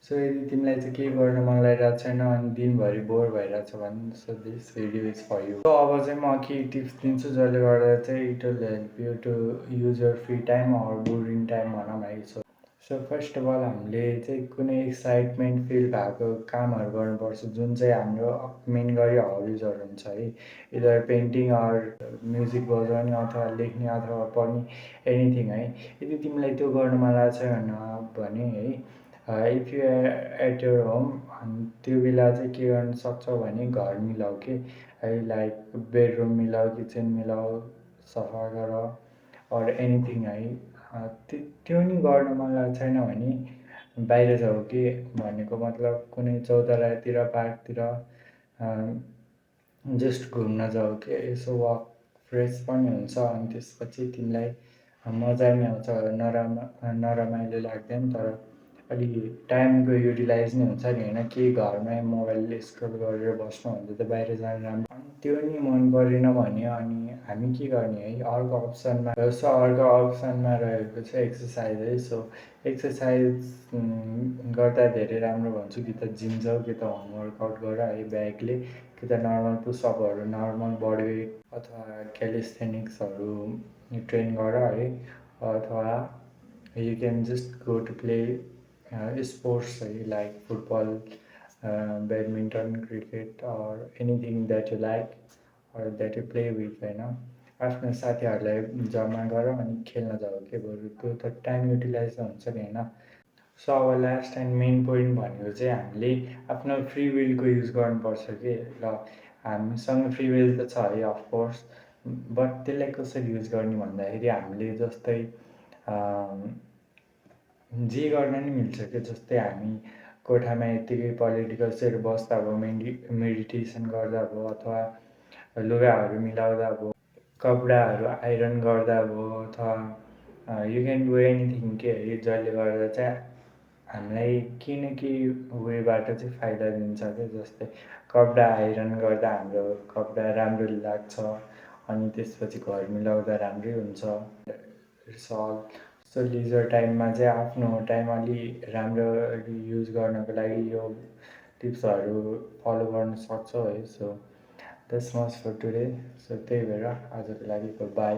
So यदि तिमीलाई चाहिँ केही गर्न मन लागिरहेको छैन अनि दिनभरि बोर भइरहेछ भने so this video is for you. So अब चाहिँ म केही टिप्स दिन्छु जसले गर्दा चाहिँ it will help you to use your free time or boring time भनौँ है। सो फर्स्ट अफ अल हामीले चाहिँ कुनै एक्साइटमेन्ट फिल भएको कामहरू गर्नुपर्छ जुन चाहिँ हाम्रो मेन गरी हबिजहरू हुन्छ है। इदर पेन्टिङ अर म्युजिक बजाउने अथवा लेख्ने अथवा पढ्ने एनिथिङ है। यदि तिमीलाई त्यो गर्न मन लागेको छैन भने है if you at your home अनि त्यो बेला चाहिँ के गर्न सक्छौ भने घर मिलाऊ के है। लाइक बेडरुम मिलाऊ, किचन मिलाऊ, सफा गर अर एनिथिङ है। त्यो नि गर्न मन लागेको छैन भने बाहिर जाऊ के भनेको मतलब कुनै चौतारातिर पार्कतिर जस्ट घुम्न जाऊ के यसो वाक फ्रेस पनि हुन्छ अनि त्यसपछि तिमीलाई मजा नि आउँछ नरमाइलो लाग्दैन तर अलि टाइमको युटिलाइज नै हुन्छ नि होइन कि घरमै मोबाइल स्क्रोल गरेर बस्नु भन्दा त बाहिर जानु राम्रो। अनि त्यो नि मन परेन भने अनि हामी के गर्ने है अर्को अप्सनमा रहेको छ एक्सर्साइज है। सो एक्सर्साइज गर्दा धेरै राम्रो भन्छु कि त जिम जाऊ कि त होम वर्कआउट गर है ब्याकले कि त नर्मल पुसअपहरू नर्मल बडी वेट अथवा क्यालिस्थेनिक्सहरू ट्रेन गर है अथवा you can just go to play sports है like football, badminton, cricket or anything that you like or that you play with होइन। आफ्नो साथीहरूलाई जम्मा गर अनि खेल्न जाऊ के बरु त्यो त टाइम युटिलाइज हुन्छ नि होइन। सो अब लास्ट एन्ड मेन पोइन्ट भनेको चाहिँ हामीले आफ्नो फ्री विलको युज गर्नुपर्छ कि ल हामीसँग फ्री विल त छ है अफकोर्स बट त्यसलाई कसरी युज गर्ने भन्दाखेरि हामीले जस्तै जे गर्न नि मिल्छ क्या। जस्तै हामी कोठामा यत्तिकै पोलिटिकल्सहरू बस्दा भयो, मेडिटेसन गर्दा भयो अथवा लुगाहरू मिलाउँदा भयो, कपडाहरू आइरन गर्दा भयो अथवा यु क्यान डु एनिथिङ के है जसले गर्दा चाहिँ हामीलाई केही न केही वेबाट चाहिँ फाइदा दिन्छ क्या। जस्तै कपडा आइरन गर्दा हाम्रो कपडा राम्रो लाग्छ अनि त्यसपछि घर मिलाउँदा राम्रै हुन्छ। It's all. सो लिजर टाइममा चाहिँ आफ्नो टाइम अलि राम्ररी युज गर्नको लागि यो टिप्सहरू फलो गर्न सक्छौ है। So that's much for today. So त्यही भएर आजको लागि बाई।